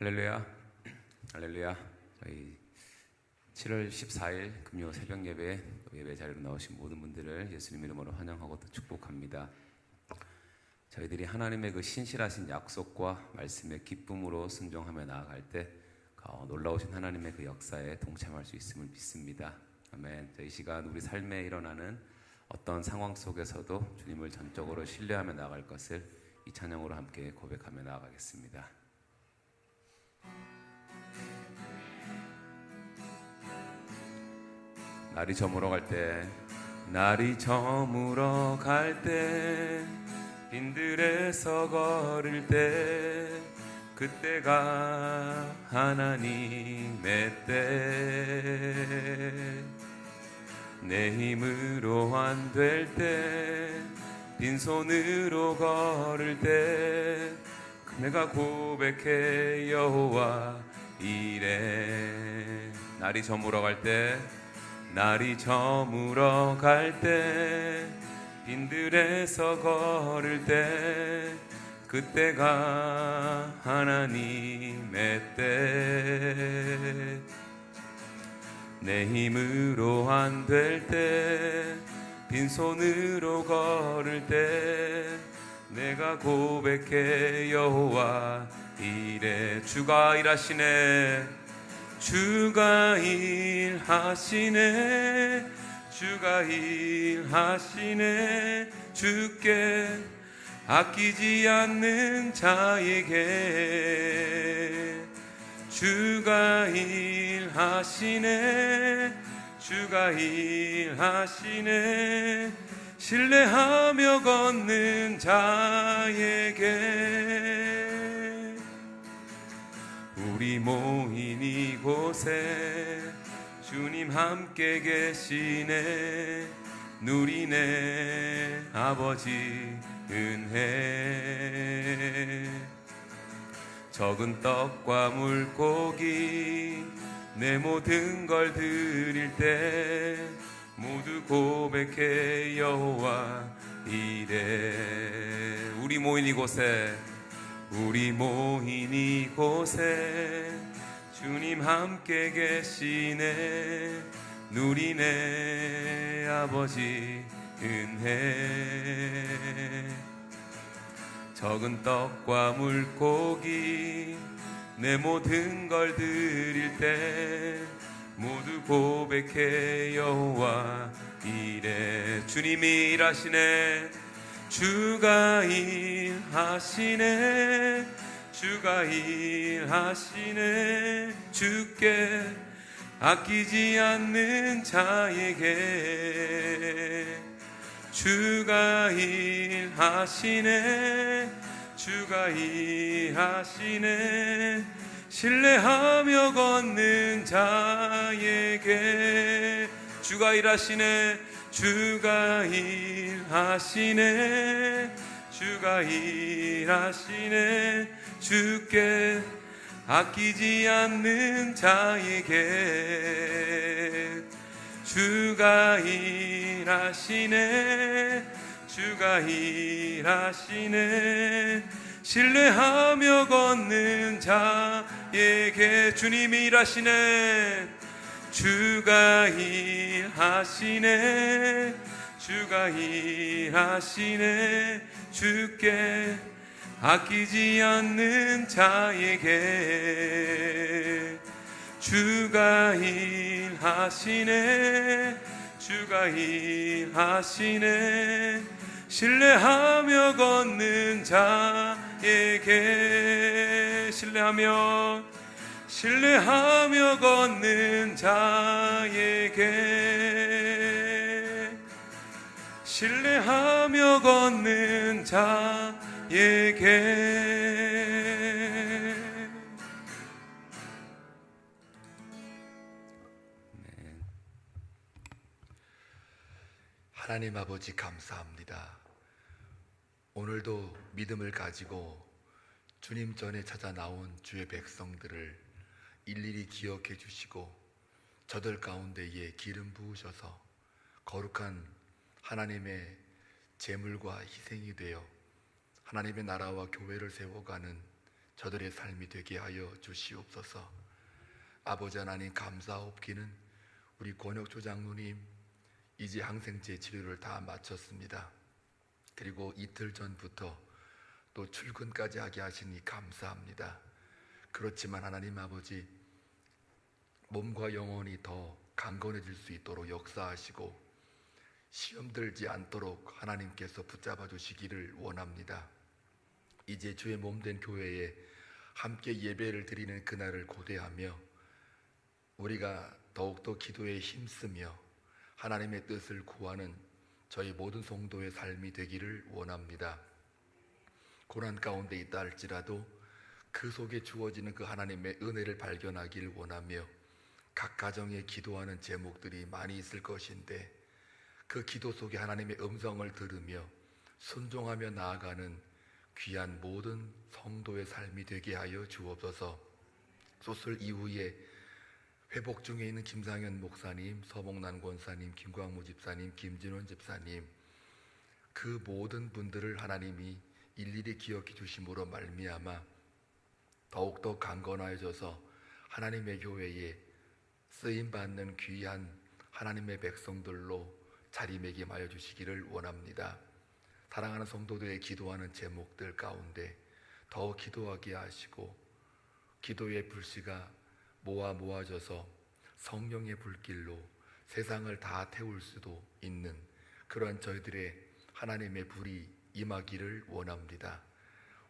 할렐루야, 할렐루야. 저희 7월 14일 금요 새벽 예배 자리로 나오신 모든 분들을 예수님 이름으로 환영하고 또 축복합니다. 저희들이 하나님의 그 신실하신 약속과 말씀의 기쁨으로 순종하며 나아갈 때 놀라우신 하나님의 그 역사에 동참할 수 있음을 믿습니다. 아멘. 이 시간 우리 삶에 일어나는 어떤 상황 속에서도 주님을 전적으로 신뢰하며 나아갈 것을 이 찬양으로 함께 고백하며 나아가겠습니다. 날이 저물어 갈 때, 날이 저물어 갈 때, 빈들에서 걸을 때, 그때가 하나님의 때. 내 힘으로 안 될 때, 빈손으로 걸을 때, 내가 고백해 여호와 이래. 날이 저물어 갈 때, 날이 저물어 갈 때, 빈들에서 걸을 때, 그때가 하나님의 때. 내 힘으로 안 될 때, 빈손으로 걸을 때, 내가 고백해 여호와 이래. 주가 일하시네, 주가 일하시네, 주가 일하시네. 주께 아끼지 않는 자에게 주가 일하시네, 주가 일하시네. 신뢰하며 걷는 자에게. 우리 모인 이곳에 주님 함께 계시네. 누리네 아버지 은혜. 적은 떡과 물고기 내 모든 걸 드릴 때, 모두 고백해 여호와 이래. 우리 모인 이곳에, 우리 모인 이곳에 주님 함께 계시네. 누리네 아버지 은혜. 적은 떡과 물고기 내 모든 걸 드릴 때, 모두 고백해 여호와 이래. 주님이 일하시네, 주가 일하시네, 주가 일하시네. 주께 아끼지 않는 자에게 주가 일하시네, 주가 일하시네. 신뢰하며 걷는 자에게 주가 일하시네, 주가 일하시네, 주가 일하시네. 주께 아끼지 않는 자에게 주가 일하시네, 주가 일하시네. 신뢰하며 걷는 자에게 주님이 일하시네, 주가 일하시네, 주가 일하시네. 주께 아끼지 않는 자에게 주가 일하시네, 주가 일하시네. 신뢰하며 걷는 자에게 신뢰하며 걷는 자에게 신뢰하며 걷는 자에게. 하나님 아버지 감사합니다. 오늘도 믿음을 가지고 주님 전에 찾아 나온 주의 백성들을 일일이 기억해 주시고 저들 가운데에 기름 부으셔서 거룩한 하나님의 제물과 희생이 되어 하나님의 나라와 교회를 세워가는 저들의 삶이 되게 하여 주시옵소서. 아버지 하나님, 감사옵기는 우리 권혁조 장로님 이제 항생제 치료를 다 마쳤습니다. 그리고 이틀 전부터 또 출근까지 하게 하시니 감사합니다. 그렇지만 하나님 아버지, 몸과 영혼이 더 강건해질 수 있도록 역사하시고 시험 들지 않도록 하나님께서 붙잡아 주시기를 원합니다. 이제 주의 몸된 교회에 함께 예배를 드리는 그날을 고대하며 우리가 더욱더 기도에 힘쓰며 하나님의 뜻을 구하는 저희 모든 성도의 삶이 되기를 원합니다. 고난 가운데 있다 할지라도 그 속에 주어지는 그 하나님의 은혜를 발견하길 원하며 각 가정에 기도하는 제목들이 많이 있을 것인데 그 기도 속에 하나님의 음성을 들으며 순종하며 나아가는 귀한 모든 성도의 삶이 되게 하여 주옵소서. 소설 이후에 회복 중에 있는 김상현 목사님, 서봉란 권사님, 김광무 집사님, 김진원 집사님, 그 모든 분들을 하나님이 일일이 기억해 주심으로 말미암아 더욱더 강건하여져서 하나님의 교회에 쓰임받는 귀한 하나님의 백성들로 자리매김하여 주시기를 원합니다. 사랑하는 성도들의 기도하는 제목들 가운데 더 기도하게 하시고 기도의 불씨가 모아져서 성령의 불길로 세상을 다 태울 수도 있는 그런 저희들의 하나님의 불이 임하기를 원합니다.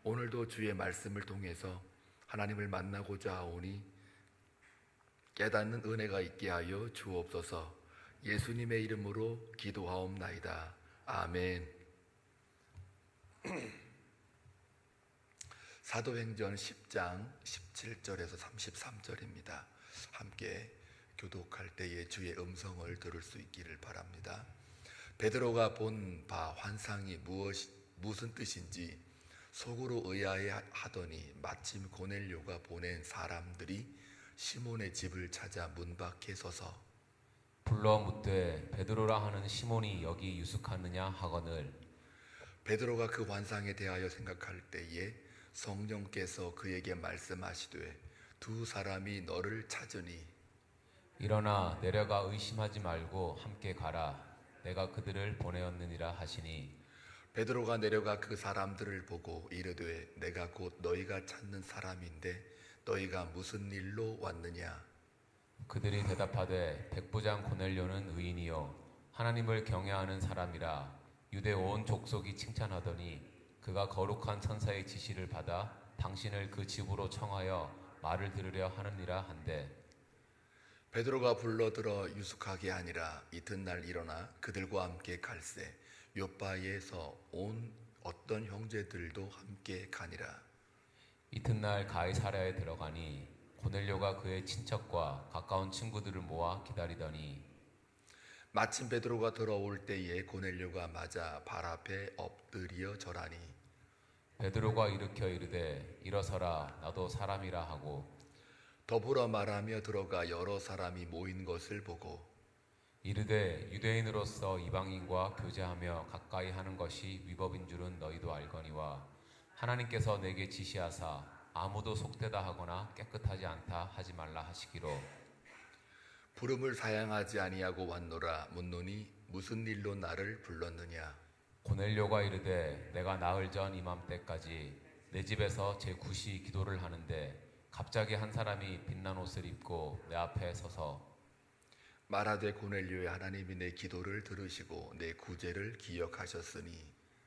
오늘도 주의 말씀을 통해서 하나님을 만나고자 하오니 깨닫는 은혜가 있게 하여 주옵소서. 예수님의 이름으로 기도하옵나이다. 아멘. 사도행전 10장 17절에서 33절입니다. 함께 교독할 때에 주의 음성을 들을 수 있기를 바랍니다. 베드로가 본 바 환상이 무슨 뜻인지 속으로 의아해하더니 마침 고넬료가 보낸 사람들이 시몬의 집을 찾아 문 밖에 서서 불러 묻되 베드로라 하는 시몬이 여기 유숙하느냐 하거늘. 베드로가 그 환상에 대하여 생각할 때에 성령께서 그에게 말씀하시되 두 사람이 너를 찾으니 일어나 내려가 의심하지 말고 함께 가라. 내가 그들을 보내었느니라 하시니 베드로가 내려가 그 사람들을 보고 이르되 내가 곧 너희가 찾는 사람인데 너희가 무슨 일로 왔느냐. 그들이 대답하되 백부장 고넬료는 의인이요 하나님을 경외하는 사람이라 유대 온 족속이 칭찬하더니 그가 거룩한 천사의 지시를 받아 당신을 그 집으로 청하여 말을 들으려 하느니라 한대. 베드로가 불러들어 유숙하게 하니라. 이튿날 일어나 그들과 함께 갈새 요바에서 온 어떤 형제들도 함께 가니라. 이튿날 가이사랴에 들어가니 고넬료가 그의 친척과 가까운 친구들을 모아 기다리더니 마침 베드로가 들어올 때에 고넬료가 맞아 발 앞에 엎드려 절하니 베드로가 일으켜 이르되 일어서라 나도 사람이라 하고 더불어 말하며 들어가 여러 사람이 모인 것을 보고 이르되 유대인으로서 이방인과 교제하며 가까이 하는 것이 위법인 줄은 너희도 알거니와 하나님께서 내게 지시하사 아무도 속되다 하거나 깨끗하지 않다 하지 말라 하시기로 부름을 사양하지 아니하고 왔노라. 묻노니 무슨 일로 나를 불렀느냐. 고넬료가 이르되 내가 나흘 전 이맘때까지 내 집에서 제9시 기도를 하는데 갑자기 한 사람이 빛난 옷을 입고 내 앞에 서서 말하되 고넬료의 하나님이 내 기도를 들으시고 내 구제를 기억하셨으니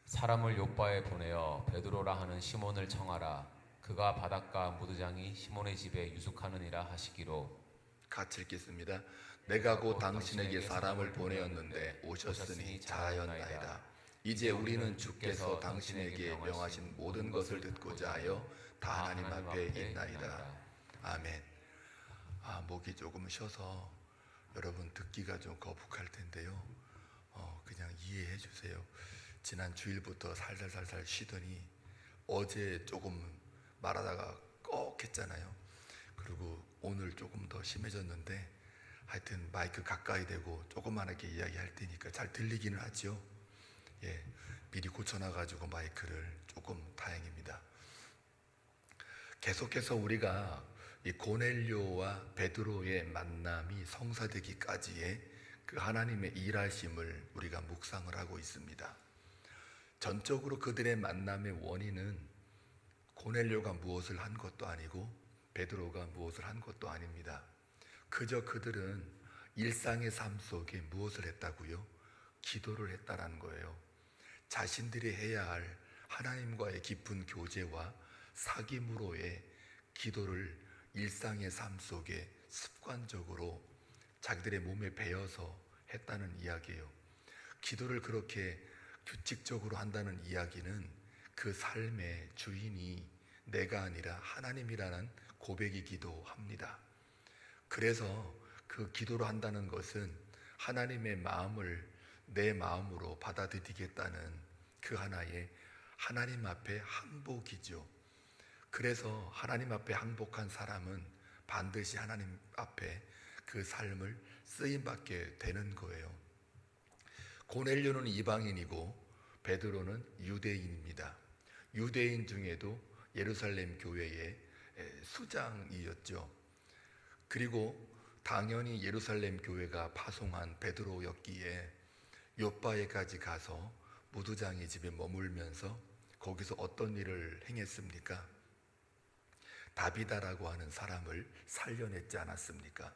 사람을 요바에 보내어 베드로라 하는 시몬을 청하라. 그가 바닷가 무드장이 시몬의 집에 유숙하느니라 하시기로 같이 읽겠습니다. 내가 곧 당신에게 사람을 보내었는데 오셨으니 잘하였나이다. 이제 우리는 주께서 당신에게 명하신 모든 것을 듣고자 하여 다 하나님 앞에 있나이다. 아멘. 목이 조금 쉬어서 여러분 듣기가 좀 거북할 텐데요. 그냥 이해해 주세요. 지난 주일부터 살살살살 쉬더니 어제 조금 말하다가 꺽 했잖아요. 그리고 오늘 조금 더 심해졌는데 하여튼 마이크 가까이 대고 조그만하게 이야기할 테니까 잘 들리기는 하죠. 예, 미리 고쳐놔가지고 마이크를 조금 다행입니다. 계속해서 우리가 이 고넬료와 베드로의 만남이 성사되기까지의 그 하나님의 일하심을 우리가 묵상을 하고 있습니다. 전적으로 그들의 만남의 원인은 고넬료가 무엇을 한 것도 아니고 베드로가 무엇을 한 것도 아닙니다. 그저 그들은 일상의 삶 속에 무엇을 했다고요? 기도를 했다라는 거예요. 자신들이 해야 할 하나님과의 깊은 교제와 사귐으로의 기도를 일상의 삶 속에 습관적으로 자기들의 몸에 배어서 했다는 이야기예요. 기도를 그렇게 규칙적으로 한다는 이야기는 그 삶의 주인이 내가 아니라 하나님이라는 고백이기도 합니다. 그래서 그 기도를 한다는 것은 하나님의 마음을 내 마음으로 받아들이겠다는 그 하나의 하나님 앞에 항복이죠. 그래서 하나님 앞에 항복한 사람은 반드시 하나님 앞에 그 삶을 쓰임받게 되는 거예요. 고넬료는 이방인이고 베드로는 유대인입니다. 유대인 중에도 예루살렘 교회의 수장이었죠. 그리고 당연히 예루살렘 교회가 파송한 베드로였기에 요바에까지 가서 무두장의 집에 머물면서 거기서 어떤 일을 행했습니까? 다비다라고 하는 사람을 살려냈지 않았습니까?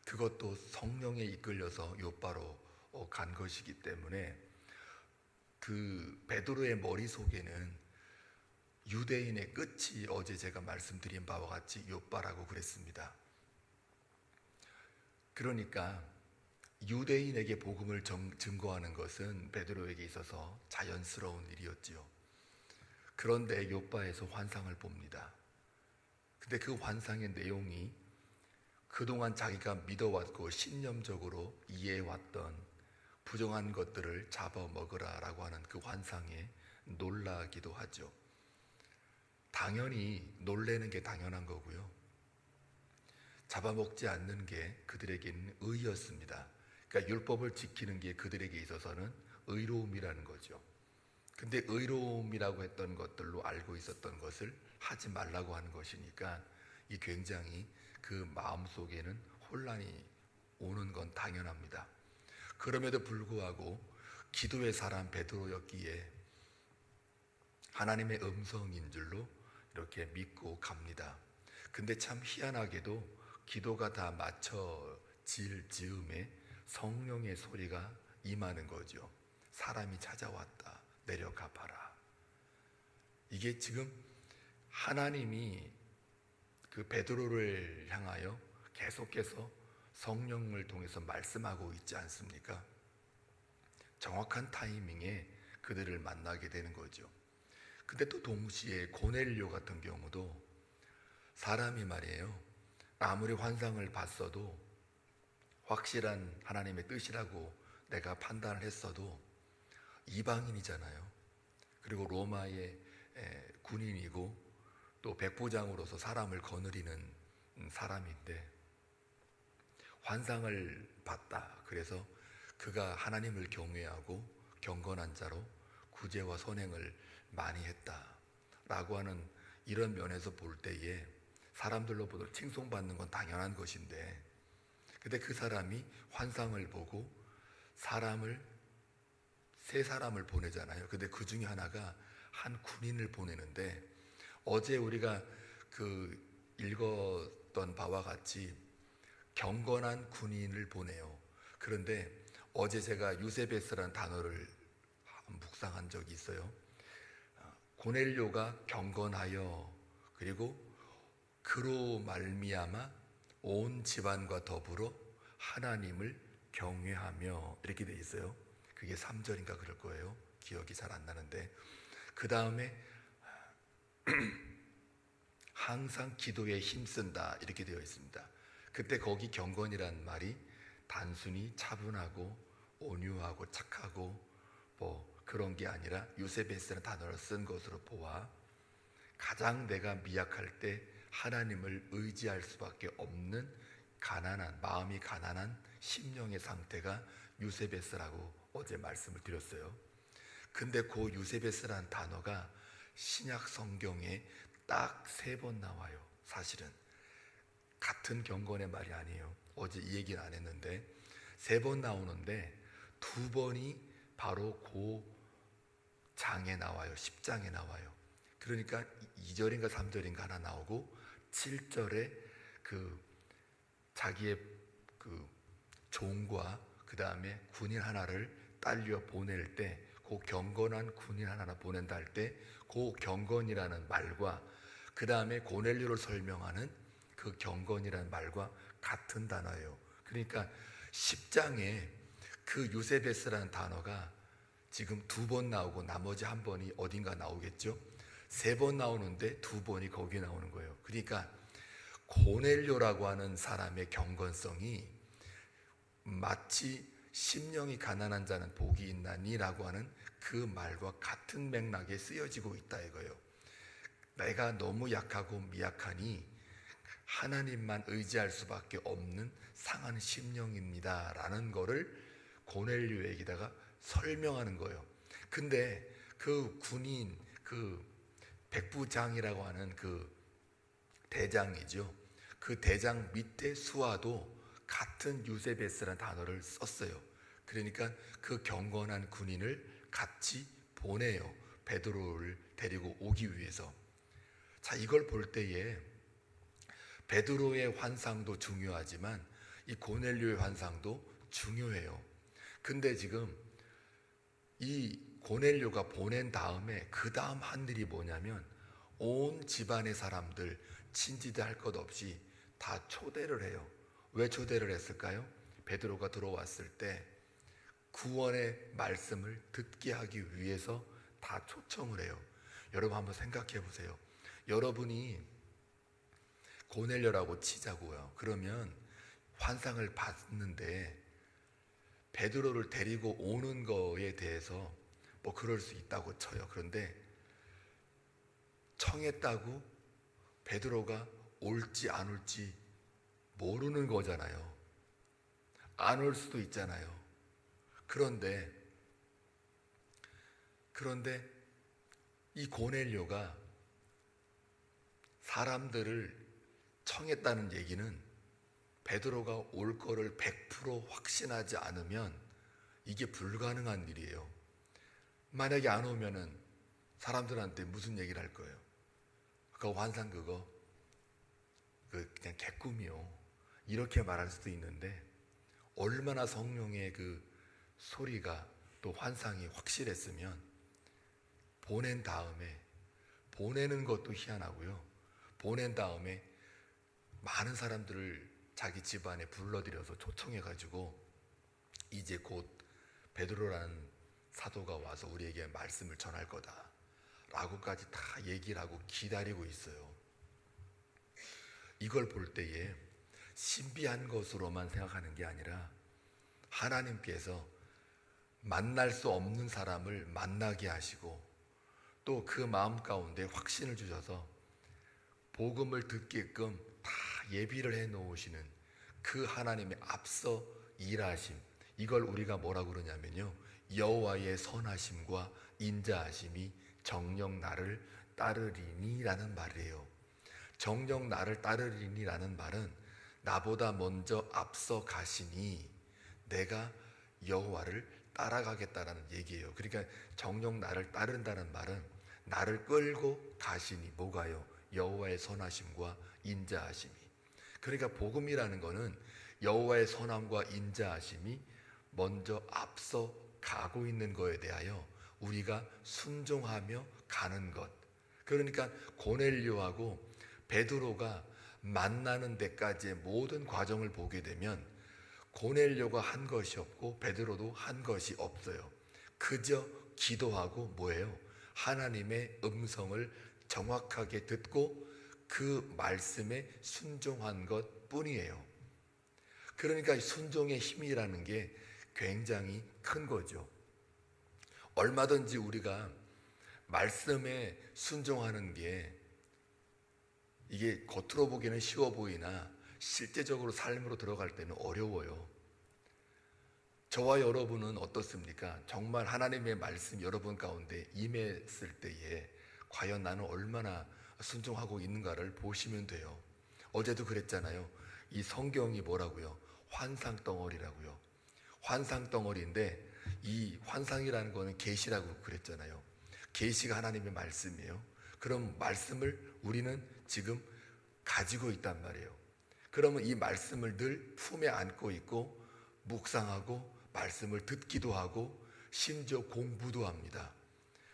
그것도 성령에 이끌려서 요바로 간 것이기 때문에 그 베드로의 머릿속에는 유대인의 끝이 어제 제가 말씀드린 바와 같이 요바라고 그랬습니다. 그러니까 유대인에게 복음을 증거하는 것은 베드로에게 있어서 자연스러운 일이었지요. 그런데 요바에서 환상을 봅니다. 근데 그 환상의 내용이 그동안 자기가 믿어왔고 신념적으로 이해해왔던 부정한 것들을 잡아먹으라 라고 하는 그 환상에 놀라기도 하죠. 당연히 놀라는 게 당연한 거고요. 잡아먹지 않는 게 그들에게는 의였습니다. 그러니까 율법을 지키는 게 그들에게 있어서는 의로움이라는 거죠. 근데 의로움이라고 했던 것들로 알고 있었던 것을 하지 말라고 하는 것이니까 이 굉장히 그 마음속에는 혼란이 오는 건 당연합니다. 그럼에도 불구하고 기도의 사람 베드로였기에 하나님의 음성인 줄로 이렇게 믿고 갑니다. 근데 참 희한하게도 기도가 다 맞춰질 즈음에 성령의 소리가 임하는 거죠. 사람이 찾아왔다. 내려가 봐라. 이게 지금 하나님이 그 베드로를 향하여 계속해서 성령을 통해서 말씀하고 있지 않습니까? 정확한 타이밍에 그들을 만나게 되는 거죠. 근데 또 동시에 고넬료 같은 경우도 사람이 말이에요. 아무리 환상을 봤어도 확실한 하나님의 뜻이라고 내가 판단을 했어도 이방인이잖아요. 그리고 로마의 군인이고 또 백부장으로서 사람을 거느리는 사람인데 환상을 봤다. 그래서 그가 하나님을 경외하고 경건한 자로 구제와 선행을 많이 했다라고 하는 이런 면에서 볼 때에 사람들로부터 칭송받는 건 당연한 것인데 근데 그 사람이 환상을 보고 세 사람을 보내잖아요. 근데 그 중에 하나가 한 군인을 보내는데 어제 우리가 그 읽었던 바와 같이 경건한 군인을 보내요. 그런데 어제 제가 유세베스라는 단어를 묵상한 적이 있어요. 고넬료가 경건하여 그리고 그로 말미암아 온 집안과 더불어 하나님을 경외하며 이렇게 돼 있어요. 그게 3절인가 그럴 거예요. 기억이 잘 안 나는데 그 다음에 항상 기도에 힘쓴다 이렇게 되어 있습니다. 그때 거기 경건이란 말이 단순히 차분하고 온유하고 착하고 뭐 그런 게 아니라 유세베스라는 단어를 쓴 것으로 보아 가장 내가 미약할 때 하나님을 의지할 수밖에 없는 마음이 가난한 심령의 상태가 유세베스라고 어제 말씀을 드렸어요. 근데 그 유세베스라는 단어가 신약 성경에 딱 3번 나와요. 사실은 같은 경건의 말이 아니에요. 어제 이 얘기는 안 했는데 3번 나오는데 2번이 바로 그 장에 나와요. 10장에 나와요. 그러니까 2절인가 3절인가 하나 나오고 7절에 그 자기의 그 종과 그 다음에 군인 하나를 딸려 보낼 때, 그 경건한 군인 하나 보낸다 할 때 그 경건이라는 말과 그 다음에 고넬료를 설명하는 그 경건이라는 말과 같은 단어예요. 그러니까 10장에 그 요세베스라는 단어가 지금 2번 나오고 나머지 1번이 어딘가 나오겠죠. 3번 나오는데 2번이 거기에 나오는 거예요. 그러니까 고넬료라고 하는 사람의 경건성이 마치 심령이 가난한 자는 복이 있나니 라고 하는 그 말과 같은 맥락에 쓰여지고 있다 이거예요. 내가 너무 약하고 미약하니 하나님만 의지할 수밖에 없는 상한 심령입니다 라는 거를 고넬료에게다가 설명하는 거예요. 근데 그 군인, 그 백부장이라고 하는 그 대장이죠. 그 대장 밑에 수하도 같은 유세베스라는 단어를 썼어요. 그러니까 그 경건한 군인을 같이 보내요. 베드로를 데리고 오기 위해서. 자, 이걸 볼 때에 베드로의 환상도 중요하지만 이 고넬료의 환상도 중요해요. 근데 지금 이 고넬료가 보낸 다음에 그 다음 한 일이 뭐냐면 온 집안의 사람들, 친지들 할 것 없이 다 초대를 해요. 왜 초대를 했을까요? 베드로가 들어왔을 때 구원의 말씀을 듣게 하기 위해서 다 초청을 해요. 여러분 한번 생각해 보세요. 여러분이 고넬료라고 치자고요. 그러면 환상을 봤는데 베드로를 데리고 오는 거에 대해서 뭐 그럴 수 있다고 쳐요. 그런데 청했다고 베드로가 올지 안 올지 모르는 거잖아요. 안 올 수도 있잖아요. 그런데 이 고넬료가 사람들을 청했다는 얘기는 베드로가 올 거를 100% 확신하지 않으면 이게 불가능한 일이에요. 만약에 안 오면은 사람들한테 무슨 얘기를 할 거예요? 그 환상 그거 그냥 개꿈이요. 이렇게 말할 수도 있는데 얼마나 성령의 그 소리가 또 환상이 확실했으면 보낸 다음에, 보내는 것도 희한하고요. 보낸 다음에 많은 사람들을 자기 집안에 불러들여서 초청해가지고 이제 곧 베드로라는 사도가 와서 우리에게 말씀을 전할 거다 라고까지 다 얘기를 하고 기다리고 있어요. 이걸 볼 때에 신비한 것으로만 생각하는 게 아니라 하나님께서 만날 수 없는 사람을 만나게 하시고 또 그 마음 가운데 확신을 주셔서 복음을 듣게끔 다 예비를 해 놓으시는 그 하나님의 앞서 일하심, 이걸 우리가 뭐라고 그러냐면요, 여호와의 선하심과 인자하심이 정녕 나를 따르리니 라는 말이에요. 정녕 나를 따르리니 라는 말은 나보다 먼저 앞서 가시니 내가 여호와를 따라가겠다라는 얘기예요. 그러니까 정녕 나를 따른다는 말은 나를 끌고 가시니 뭐가요? 여호와의 선하심과 인자하심이. 그러니까 복음이라는 거는 여호와의 선함과 인자하심이 먼저 앞서 가고 있는 거에 대하여 우리가 순종하며 가는 것. 그러니까 고넬료하고 베드로가 만나는 데까지의 모든 과정을 보게 되면 고넬료가 한 것이 없고 베드로도 한 것이 없어요. 그저 기도하고 뭐예요? 하나님의 음성을 정확하게 듣고 그 말씀에 순종한 것 뿐이에요. 그러니까 순종의 힘이라는 게 굉장히 큰 거죠. 얼마든지 우리가 말씀에 순종하는 게 이게 겉으로 보기에는 쉬워 보이나 실제적으로 삶으로 들어갈 때는 어려워요. 저와 여러분은 어떻습니까? 정말 하나님의 말씀 여러분 가운데 임했을 때에 과연 나는 얼마나 순종하고 있는가를 보시면 돼요. 어제도 그랬잖아요. 이 성경이 뭐라고요? 환상 덩어리라고요. 환상 덩어리인데 이 환상이라는 거는 계시라고 그랬잖아요. 계시가 하나님의 말씀이에요. 그럼 말씀을 우리는 지금 가지고 있단 말이에요. 그러면 이 말씀을 늘 품에 안고 있고 묵상하고 말씀을 듣기도 하고 심지어 공부도 합니다.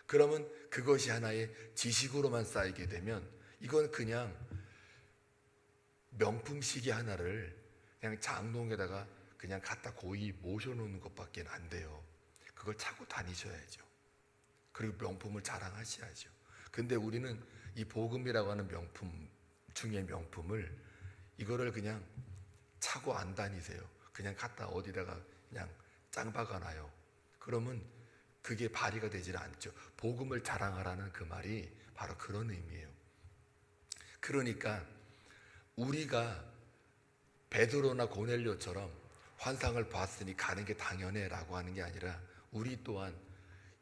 그러면 그것이 하나의 지식으로만 쌓이게 되면 이건 그냥 명품 시계 하나를 그냥 장롱에다가 그냥 갖다 고이 모셔놓는 것밖에 안 돼요. 그걸 차고 다니셔야죠. 그리고 명품을 자랑하셔야죠. 근데 우리는 이 복음이라고 하는 명품 중에 명품을 이거를 그냥 차고 안 다니세요. 그냥 갖다 어디다가 그냥 짱 박아놔요. 그러면 그게 발휘가 되질 않죠. 복음을 자랑하라는 그 말이 바로 그런 의미예요. 그러니까 우리가 베드로나 고넬료처럼 환상을 봤으니 가는 게 당연해 라고 하는 게 아니라 우리 또한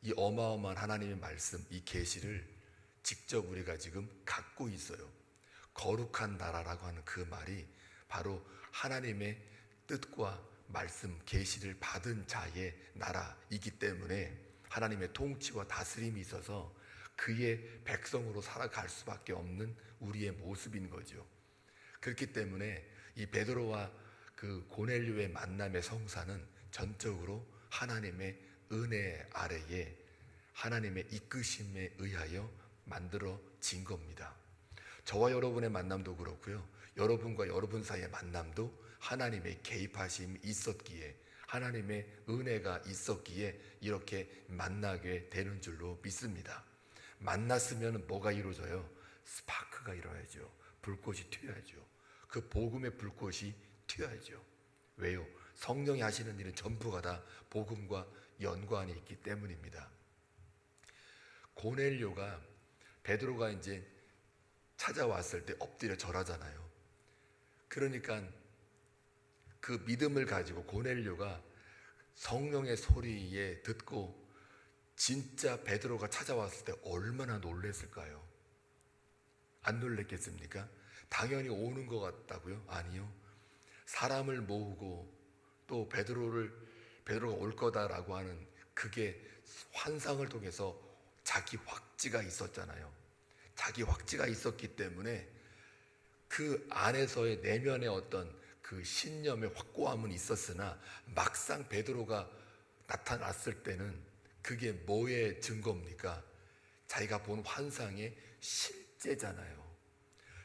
이 어마어마한 하나님의 말씀, 이 계시를 직접 우리가 지금 갖고 있어요. 거룩한 나라라고 하는 그 말이 바로 하나님의 뜻과 말씀, 계시를 받은 자의 나라이기 때문에 하나님의 통치와 다스림이 있어서 그의 백성으로 살아갈 수밖에 없는 우리의 모습인 거죠. 그렇기 때문에 이 베드로와 그 고넬료의 만남의 성사는 전적으로 하나님의 은혜 아래에 하나님의 이끄심에 의하여 만들어진 겁니다. 저와 여러분의 만남도 그렇고요. 여러분과 여러분 사이의 만남도 하나님의 개입하심이 있었기에 하나님의 은혜가 있었기에 이렇게 만나게 되는 줄로 믿습니다. 만났으면 뭐가 이루어져요? 스파크가 일어나야죠. 불꽃이 튀어야죠. 그 복음의 불꽃이 튀어야죠. 왜요? 성령이 하시는 일은 전부가 다 복음과 연관이 있기 때문입니다. 고넬료가 베드로가 이제 찾아왔을 때 엎드려 절하잖아요. 그러니까 그 믿음을 가지고 고넬료가 성령의 소리에 듣고 진짜 베드로가 찾아왔을 때 얼마나 놀랬을까요? 안 놀랬겠습니까? 당연히 오는 것 같다고요? 아니요. 사람을 모으고 또 베드로가 올 거다라고 하는 그게 환상을 통해서 자기 확지가 있었잖아요. 자기 확지가 있었기 때문에 그 안에서의 내면의 어떤 그 신념의 확고함은 있었으나 막상 베드로가 나타났을 때는 그게 뭐의 증거입니까? 자기가 본 환상의 실제잖아요.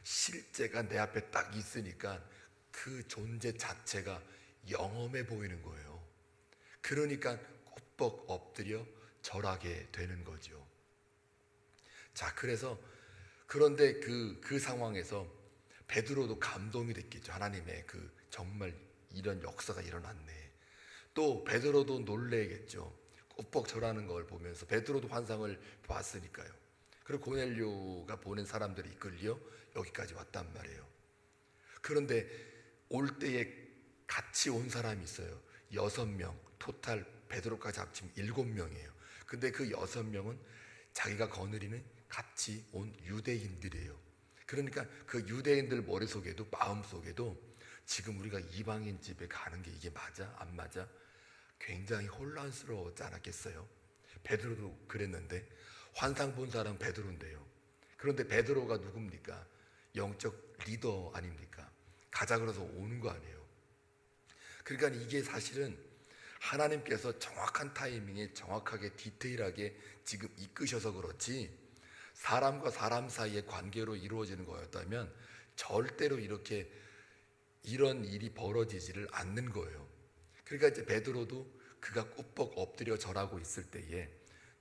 실제가 내 앞에 딱 있으니까 그 존재 자체가 영험해 보이는 거예요. 그러니까 ቁ뻑 엎드려 절하게 되는 거죠. 자, 그런데 그 상황에서 베드로도 감동이 됐겠죠. 하나님의 그 정말 이런 역사가 일어났네. 또 베드로도 놀래겠죠. ቁ뻑 절하는 걸 보면서 베드로도 환상을 봤으니까요. 그리고 고넬료가 보낸 사람들이 이끌려 여기까지 왔단 말이에요. 그런데 올 때에 같이 온 사람이 있어요. 6명, 토탈 베드로까지 합치면 7명이에요. 근데 그 6명은 자기가 거느리는 같이 온 유대인들이에요. 그러니까 그 유대인들 머릿속에도 마음속에도 지금 우리가 이방인 집에 가는 게 이게 맞아? 안 맞아? 굉장히 혼란스러웠지 않았겠어요? 베드로도 그랬는데 환상 본 사람 베드로인데요. 그런데 베드로가 누굽니까? 영적 리더 아닙니까? 가자 그래서 오는 거 아니에요. 그러니까 이게 사실은 하나님께서 정확한 타이밍에 정확하게 디테일하게 지금 이끄셔서 그렇지 사람과 사람 사이의 관계로 이루어지는 거였다면 절대로 이런 일이 벌어지지를 않는 거예요. 그러니까 이제 베드로도 그가 ቁ뻑 엎드려 절하고 있을 때에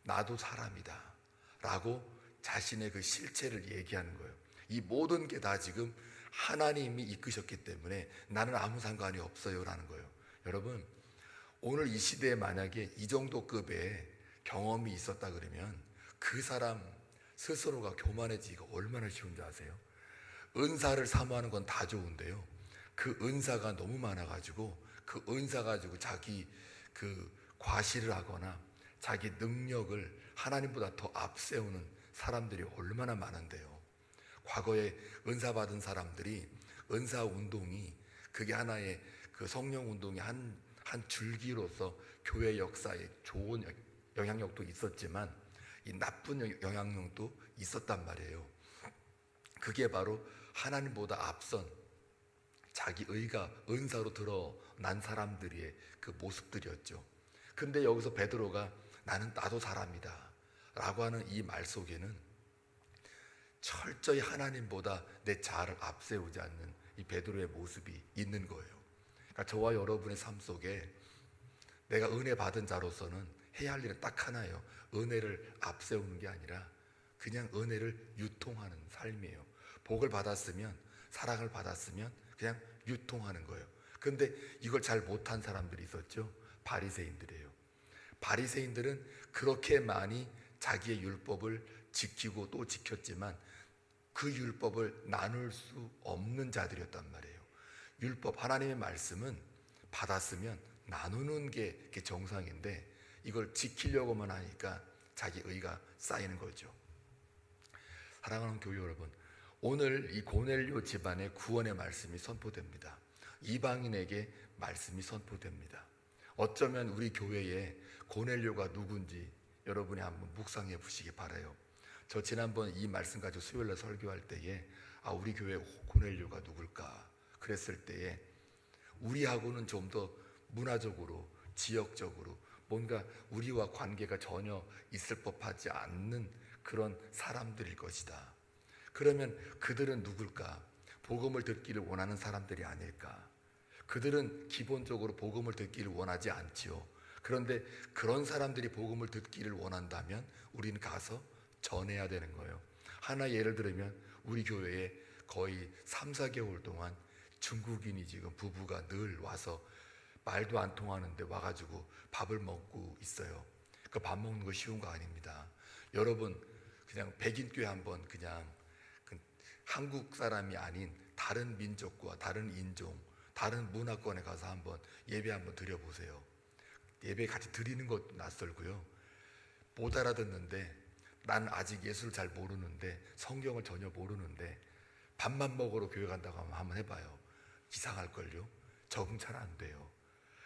나도 사람이다 라고 자신의 그 실체를 얘기하는 거예요. 이 모든 게 다 지금 하나님이 이끄셨기 때문에 나는 아무 상관이 없어요 라는 거예요. 여러분, 오늘 이 시대에 만약에 이 정도 급의 경험이 있었다 그러면 그 사람 스스로가 교만해지기가 얼마나 쉬운지 아세요? 은사를 사모하는 건 다 좋은데요, 그 은사가 너무 많아가지고 그 은사 가지고 자기 그 과시를 하거나 자기 능력을 하나님보다 더 앞세우는 사람들이 얼마나 많은데요. 과거에 은사 받은 사람들이 은사 운동이 그게 하나의 그 성령 운동의 한 줄기로서 교회 역사에 좋은 영향력도 있었지만 이 나쁜 영향력도 있었단 말이에요. 그게 바로 하나님보다 앞선 자기 의가 은사로 드러난 사람들의 그 모습들이었죠. 근데 여기서 베드로가 나도 사람이다 라고 하는 이 말 속에는 철저히 하나님보다 내 자아를 앞세우지 않는 이 베드로의 모습이 있는 거예요. 그러니까 저와 여러분의 삶 속에 내가 은혜 받은 자로서는 해야 할 일은 딱 하나예요. 은혜를 앞세우는 게 아니라 그냥 은혜를 유통하는 삶이에요. 복을 받았으면, 사랑을 받았으면 그냥 유통하는 거예요. 근데 이걸 잘 못한 사람들이 있었죠. 바리새인들이에요. 바리새인들은 그렇게 많이 자기의 율법을 지키고 또 지켰지만 그 율법을 나눌 수 없는 자들이었단 말이에요. 율법, 하나님의 말씀은 받았으면 나누는 게 정상인데 이걸 지키려고만 하니까 자기 의가 쌓이는 거죠. 사랑하는 교회 여러분, 오늘 이 고넬료 집안의 구원의 말씀이 선포됩니다. 이방인에게 말씀이 선포됩니다. 어쩌면 우리 교회에 고넬료가 누군지 여러분이 한번 묵상해 보시기 바라요. 저 지난번 이 말씀 가지고 수요일날 설교할 때에 우리 교회 고넬료가 누굴까 그랬을 때에 우리하고는 좀 더 문화적으로 지역적으로 뭔가 우리와 관계가 전혀 있을 법하지 않는 그런 사람들일 것이다. 그러면 그들은 누굴까? 복음을 듣기를 원하는 사람들이 아닐까? 그들은 기본적으로 복음을 듣기를 원하지 않지요. 그런데 그런 사람들이 복음을 듣기를 원한다면 우리는 가서 전해야 되는 거예요. 하나 예를 들면 우리 교회에 거의 3, 4개월 동안 중국인이 지금 부부가 늘 와서 말도 안 통하는데 와가지고 밥을 먹고 있어요. 그 밥 먹는 거 쉬운 거 아닙니다. 여러분 그냥 백인교회 한번 그냥 한국 사람이 아닌 다른 민족과 다른 인종, 다른 문화권에 가서 한번 예배 한번 드려보세요. 예배 같이 드리는 것도 낯설고요. 못 알아듣는데 난 아직 예수를 잘 모르는데 성경을 전혀 모르는데 밥만 먹으러 교회 간다고 하면 한번 해봐요. 이상할걸요. 적응 잘 안 돼요.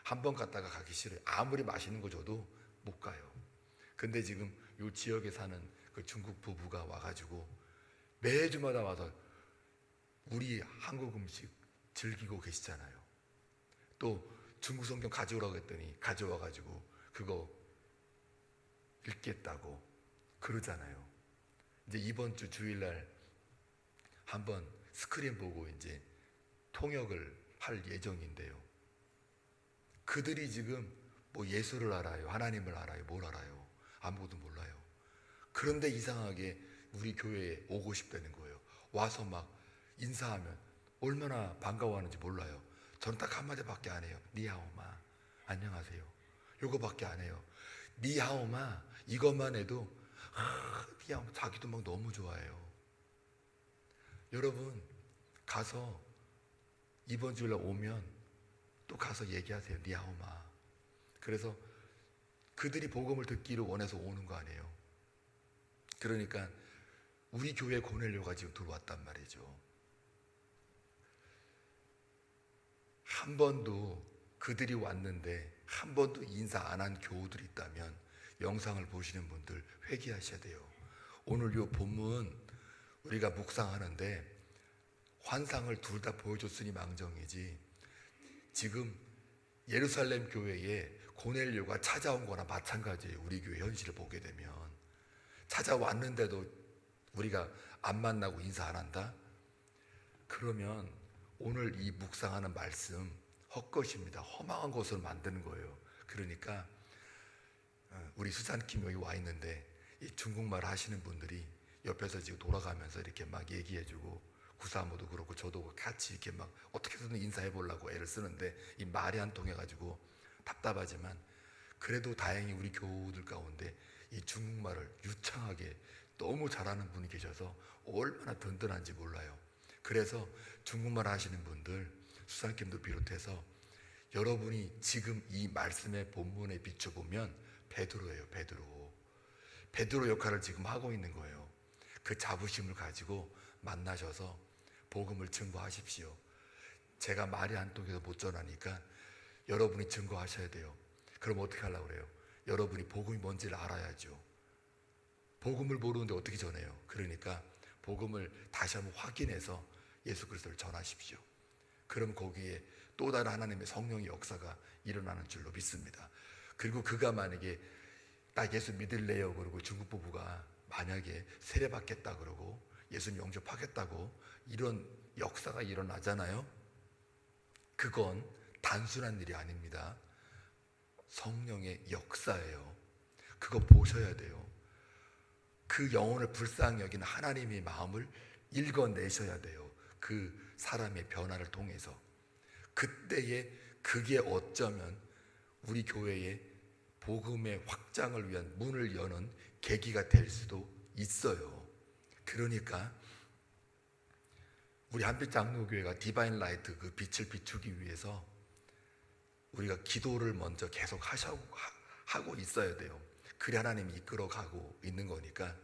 한 번 갔다가 가기 싫어요. 아무리 맛있는 거 줘도 못 가요. 근데 지금 이 지역에 사는 그 중국 부부가 와가지고 매주마다 와서 우리 한국 음식 즐기고 계시잖아요. 또 중국 성경 가져오라고 했더니 가져와가지고 그거 읽겠다고 그러잖아요. 이제 이번 주 주일날 한번 스크린 보고 이제 통역을 할 예정인데요. 그들이 지금 뭐 예수를 알아요, 하나님을 알아요, 뭘 알아요? 아무것도 몰라요. 그런데 이상하게 우리 교회에 오고 싶다는 거예요. 와서 막 인사하면 얼마나 반가워하는지 몰라요. 저는 딱 한마디밖에 안 해요. 니하오마, 안녕하세요. 요거밖에 안 해요. 니하오마 이것만 해도 니하오마 자기도 막 너무 좋아해요. 여러분 가서 이번 주일날 오면 또 가서 얘기하세요. 니하오마. 그래서 그들이 복음을 듣기를 원해서 오는 거 아니에요. 그러니까 우리 교회 고넬료가 지금 들어왔단 말이죠. 한 번도 그들이 왔는데 한 번도 인사 안 한 교우들이 있다면 영상을 보시는 분들 회개하셔야 돼요. 오늘 이 본문 우리가 묵상하는데 환상을 둘 다 보여줬으니 망정이지 지금 예루살렘 교회에 고넬료가 찾아온 거나 마찬가지예요. 우리 교회 현실을 보게 되면 찾아왔는데도 우리가 안 만나고 인사 안 한다? 그러면 오늘 이 묵상하는 말씀 헛것입니다. 허망한 것을 만드는 거예요. 그러니까 우리 수산킴 여기 와 있는데 이 중국말 하시는 분들이 옆에서 지금 돌아가면서 이렇게 막 얘기해주고 구사모도 그렇고 저도 같이 이렇게 막 어떻게든 인사해 보려고 애를 쓰는데 이 말이 안 통해가지고 답답하지만 그래도 다행히 우리 교우들 가운데 이 중국말을 유창하게 너무 잘하는 분이 계셔서 얼마나 든든한지 몰라요. 그래서 중국말 하시는 분들 수산킴도 비롯해서 여러분이 지금 이 말씀의 본문에 비춰보면 베드로예요. 베드로 역할을 지금 하고 있는 거예요. 그 자부심을 가지고 만나셔서 복음을 증거하십시오. 제가 말이 한쪽에서 못 전하니까 여러분이 증거하셔야 돼요. 그럼 어떻게 하려고 그래요? 여러분이 복음이 뭔지를 알아야죠. 복음을 모르는데 어떻게 전해요? 그러니까 복음을 다시 한번 확인해서 예수 그리스도를 전하십시오. 그럼 거기에 또 다른 하나님의 성령의 역사가 일어나는 줄로 믿습니다. 그리고 그가 만약에 나 예수 믿을래요 그러고 중국 부부가 만약에 세례받겠다 그러고 예수님 영접하겠다고 이런 역사가 일어나잖아요. 그건 단순한 일이 아닙니다. 성령의 역사예요. 그거 보셔야 돼요. 그 영혼을 불쌍히 여기는 하나님의 마음을 읽어내셔야 돼요. 그 사람의 변화를 통해서. 그때에 그게 어쩌면 우리 교회의 복음의 확장을 위한 문을 여는 계기가 될 수도 있어요. 그러니까 우리 한빛 장로교회가 디바인 라이트 그 빛을 비추기 위해서 우리가 기도를 먼저 계속 하고 있어야 돼요. 그래 하나님이 이끌어가고 있는 거니까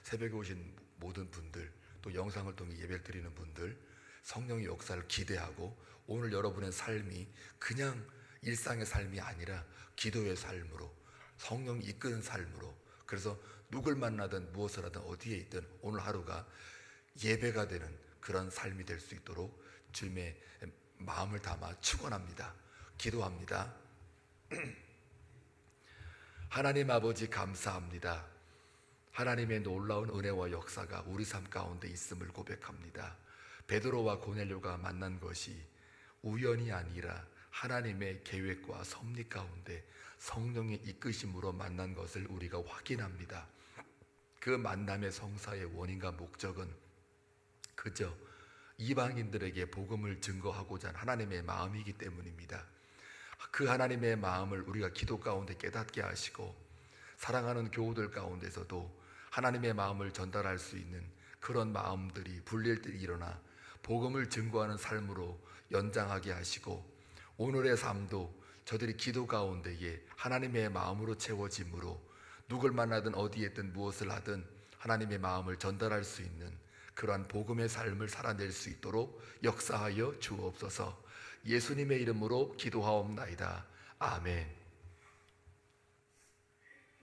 새벽에 오신 모든 분들 또 영상을 통해 예배를 드리는 분들 성령의 역사를 기대하고 오늘 여러분의 삶이 그냥 일상의 삶이 아니라 기도의 삶으로 성령이 이끄는 삶으로 그래서 누굴 만나든 무엇을 하든 어디에 있든 오늘 하루가 예배가 되는 그런 삶이 될 수 있도록 주님의 마음을 담아 축원합니다. 기도합니다. 하나님 아버지 감사합니다. 하나님의 놀라운 은혜와 역사가 우리 삶 가운데 있음을 고백합니다. 베드로와 고넬료가 만난 것이 우연이 아니라 하나님의 계획과 섭리 가운데 성령의 이끄심으로 만난 것을 우리가 확인합니다. 그 만남의 성사의 원인과 목적은 그저 이방인들에게 복음을 증거하고자 한 하나님의 마음이기 때문입니다. 그 하나님의 마음을 우리가 기도 가운데 깨닫게 하시고 사랑하는 교우들 가운데서도 하나님의 마음을 전달할 수 있는 그런 마음들이 불릴 때 일어나 복음을 증거하는 삶으로 연장하게 하시고 오늘의 삶도 저들이 기도 가운데에 하나님의 마음으로 채워짐으로 누굴 만나든 어디에 있든 무엇을 하든 하나님의 마음을 전달할 수 있는 그러한 복음의 삶을 살아낼 수 있도록 역사하여 주옵소서. 예수님의 이름으로 기도하옵나이다. 아멘.